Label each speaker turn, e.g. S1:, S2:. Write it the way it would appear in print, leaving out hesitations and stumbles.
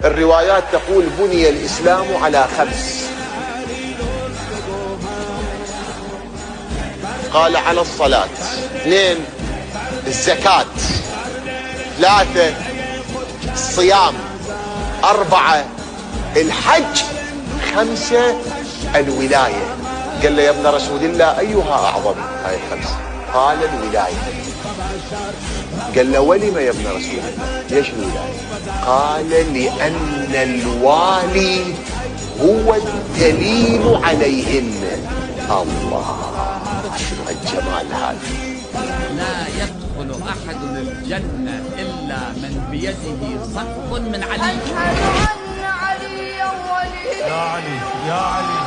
S1: الروايات تقول بني الإسلام على 5. قال على الصلاة، 2 الزكاة، 3 الصيام، 4 الحج، 5 الولاية. قال له يا ابن رسول الله أيها أعظم هاي 5؟ قال الولاية. قال له ولم يا ابن رسول الله؟ ليش الولاية؟ قال لأن الوالي هو الدليل عليهن. الله، شنو الجمال هذا!
S2: لا يدخل أحد الجنة إلا من بيده صف من علي.
S3: أشهد أن عليا ولي.
S4: يا علي يا علي